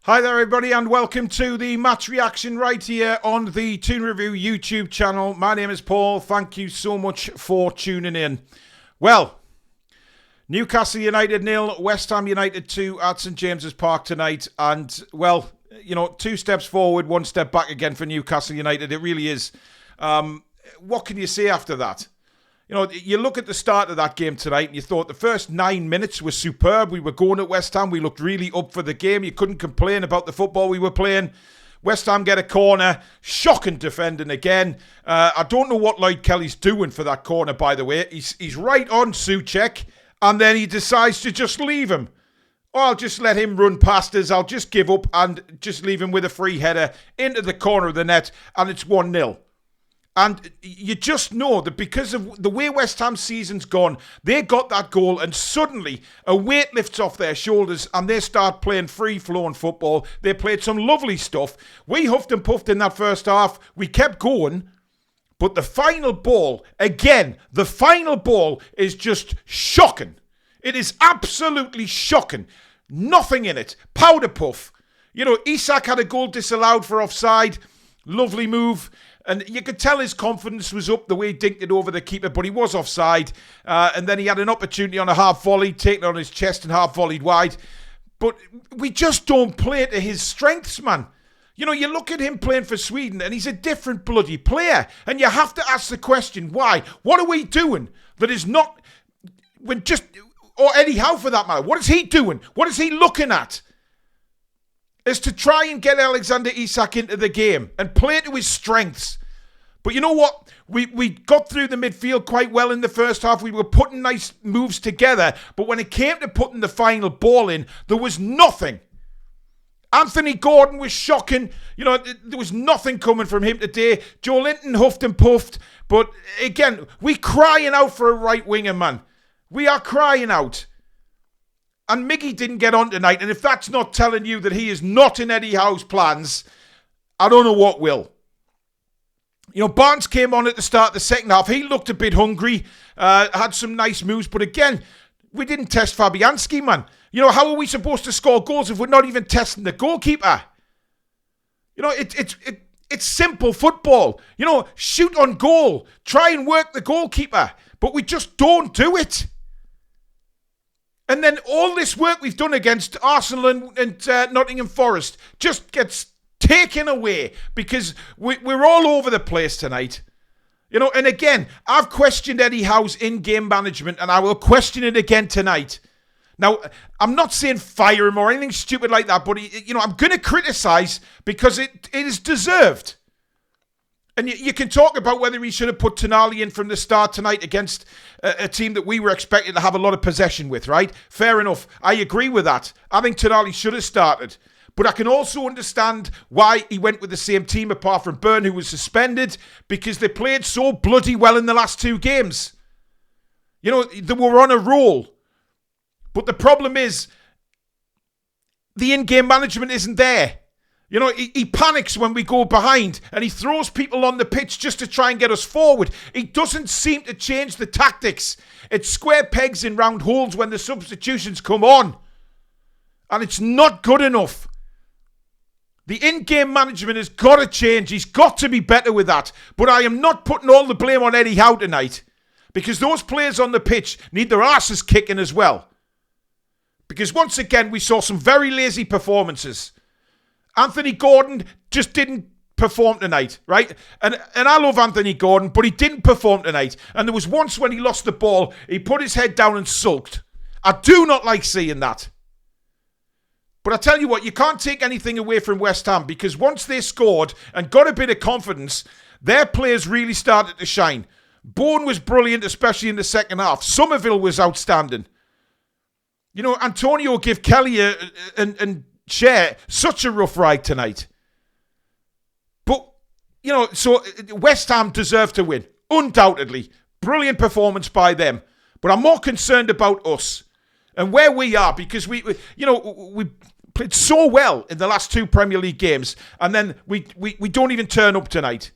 Hi there everybody and welcome to the match reaction right here on the Toon Review YouTube channel. My name is Paul. Thank you so much for tuning in. Well, Newcastle United 0, West Ham United 2 at St James's Park tonight. And, well, you know, 2 steps forward, 1 step back again for Newcastle United. It really is. What can you say after that? You know, you look at the start of that game tonight and you thought the first 9 minutes were superb. We were going at West Ham. We looked really up for the game. You couldn't complain about the football we were playing. West Ham get a corner. Shocking defending again. I don't know what Lloyd Kelly's doing for that corner, by the way. He's right on Souček and then he decides to just leave him. Oh, I'll just let him run past us. I'll just give up and just leave him with a free header into the corner of the net and it's 1-0. And you just know that because of the way West Ham's season's gone, they got that goal and suddenly a weight lifts off their shoulders and they start playing free-flowing football. They played some lovely stuff. We huffed and puffed in that first half. We kept going. But the final ball, again, the final ball is just shocking. It is absolutely shocking. Nothing in it. Powder puff. You know, Isak had a goal disallowed for offside. Lovely move. And you could tell his confidence was up the way he dinked it over the keeper, but he was offside. And then he had an opportunity on a half volley, taken it on his chest and half volleyed wide. But we just don't play to his strengths, man. You know, you look at him playing for Sweden and he's a different bloody player. And you have to ask the question, why? What are we doing that is not... Or Eddie Howe for that matter. What is he doing? What is he looking at? Is to try and get Alexander Isak into the game and play to his strengths. But you know what? We got through the midfield quite well in the first half. We were putting nice moves together. But when it came to putting the final ball in, there was nothing. Anthony Gordon was shocking. You know, there was nothing coming from him today. Joe Linton huffed and puffed. But again, we're crying out for a right winger, man. We are crying out. And Miggy didn't get on tonight. And if that's not telling you that he is not in Eddie Howe's plans, I don't know what will. You know, Barnes came on at the start of the second half. He looked a bit hungry, had some nice moves. But again, we didn't test Fabianski, man. You know, how are we supposed to score goals if we're not even testing the goalkeeper? You know, it's simple football. You know, shoot on goal. Try and work the goalkeeper. But we just don't do it. And then all this work we've done against Arsenal and Nottingham Forest just gets taken away because we're all over the place tonight. You know, and again, I've questioned Eddie Howe's in-game management and I will question it again tonight. Now, I'm not saying fire him or anything stupid like that, but, I'm going to criticise because it is deserved. And you can talk about whether he should have put Tonali in from the start tonight against a team that we were expected to have a lot of possession with, right? Fair enough. I agree with that. I think Tonali should have started. But I can also understand why he went with the same team apart from Byrne, who was suspended, because they played so bloody well in the last 2 games. You know, they were on a roll. But the problem is, the in-game management isn't there. You know, he panics when we go behind and he throws people on the pitch just to try and get us forward. He doesn't seem to change the tactics. It's square pegs in round holes when the substitutions come on. And it's not good enough. The in-game management has got to change. He's got to be better with that. But I am not putting all the blame on Eddie Howe tonight. Because those players on the pitch need their asses kicking as well. Because once again, we saw some very lazy performances. Anthony Gordon just didn't perform tonight, right? And I love Anthony Gordon, but he didn't perform tonight. And there was once when he lost the ball, he put his head down and sulked. I do not like seeing that. But I tell you what, you can't take anything away from West Ham because once they scored and got a bit of confidence, their players really started to shine. Bourne was brilliant, especially in the second half. Somerville was outstanding. You know, Antonio gave Kelly and Cher such a rough ride tonight. But, you know, so West Ham deserved to win. Undoubtedly. Brilliant performance by them. But I'm more concerned about us and where we are because we played so well in the last 2 Premier League games and then we don't even turn up tonight.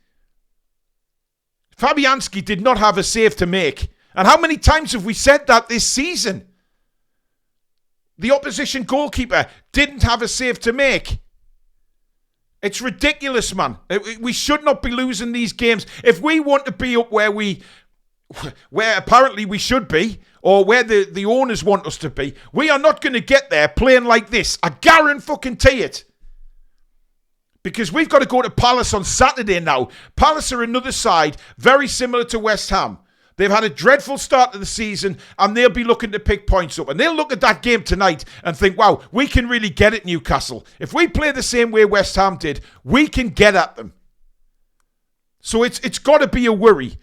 Fabianski did not have a save to make. And how many times have we said that this season? the opposition goalkeeper didn't have a save to make. It's ridiculous, man. We should not be losing these games. If we want to be up where apparently we should be, or where the owners want us to be, we are not going to get there playing like this. I guarantee it. Because we've got to go to Palace on Saturday now. Palace are another side, very similar to West Ham. They've had a dreadful start to the season, and they'll be looking to pick points up. And they'll look at that game tonight and think, wow, we can really get at Newcastle. If we play the same way West Ham did, we can get at them. So it's got to be a worry.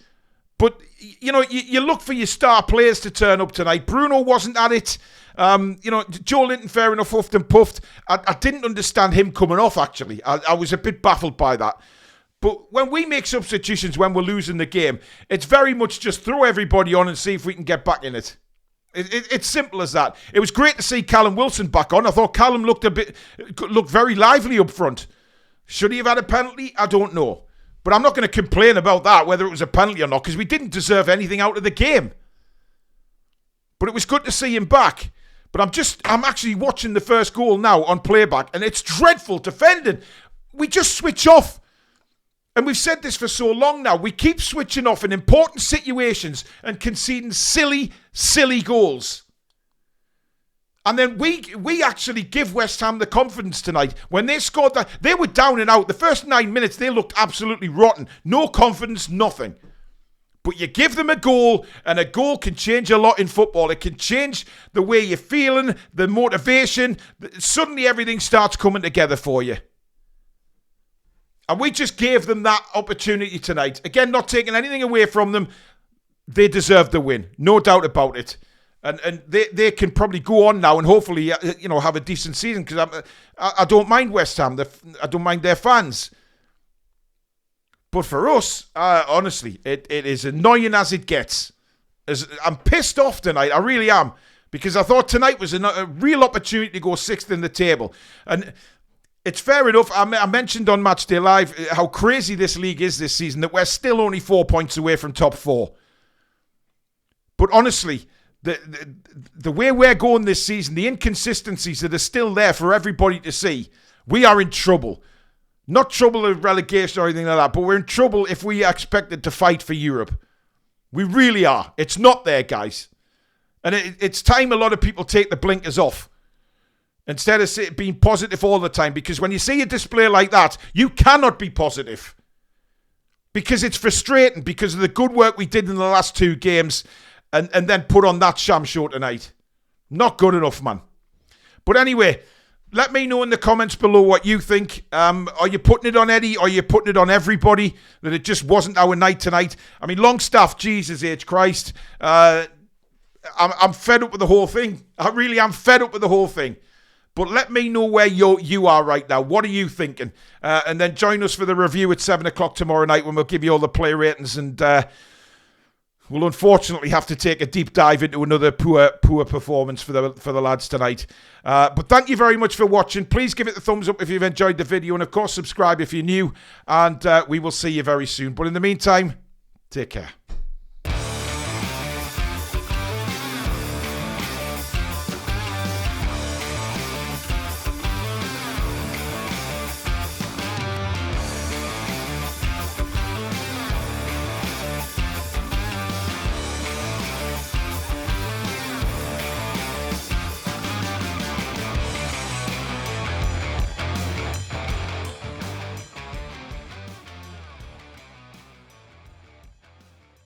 But, you know, you look for your star players to turn up tonight. Bruno wasn't at it. Joe Linton, fair enough, huffed and puffed. I didn't understand him coming off, actually. I was a bit baffled by that. But when we make substitutions when we're losing the game, it's very much just throw everybody on and see if we can get back in it. It's simple as that. It was great to see Callum Wilson back on. I thought Callum looked very lively up front. Should he have had a penalty? I don't know. But I'm not going to complain about that, whether it was a penalty or not, because we didn't deserve anything out of the game. But it was good to see him back. But I'm actually watching the first goal now on playback, and it's dreadful defending. We just switch off. And we've said this for so long now. We keep switching off in important situations and conceding silly, silly goals. And then we actually give West Ham the confidence tonight. When they scored that, they were down and out. The first 9 minutes, they looked absolutely rotten. No confidence, nothing. But you give them a goal, and a goal can change a lot in football. It can change the way you're feeling, the motivation. Suddenly everything starts coming together for you. And we just gave them that opportunity tonight. Again, not taking anything away from them. They deserve the win. No doubt about it. And they can probably go on now and hopefully have a decent season, because I don't mind West Ham. I don't mind their fans. But for us, honestly, it is annoying as it gets. I'm pissed off tonight. I really am. Because I thought tonight was a real opportunity to go sixth in the table. And it's fair enough. I mentioned on Matchday Live how crazy this league is this season, that we're still only 4 points away from top 4. But honestly, the way we're going this season, the inconsistencies that are still there for everybody to see, we are in trouble. Not trouble of relegation or anything like that, but we're in trouble if we are expected to fight for Europe. We really are. It's not there, guys. And it's time a lot of people take the blinkers off instead of being positive all the time. Because when you see a display like that, you cannot be positive. Because it's frustrating because of the good work we did in the last 2 games and then put on that sham show tonight. Not good enough, man. But anyway, let me know in the comments below what you think. Are you putting it on Eddie? Or are you putting it on everybody that it just wasn't our night tonight? I mean, Longstaff, Jesus H. Christ. I'm fed up with the whole thing. I really am fed up with the whole thing. But let me know where you are right now. What are you thinking? And then join us for the review at 7 o'clock tomorrow night when we'll give you all the play ratings. And we'll unfortunately have to take a deep dive into another poor performance for the lads tonight. But thank you very much for watching. Please give it the thumbs up if you've enjoyed the video. And of course, subscribe if you're new. And we will see you very soon. But in the meantime, take care.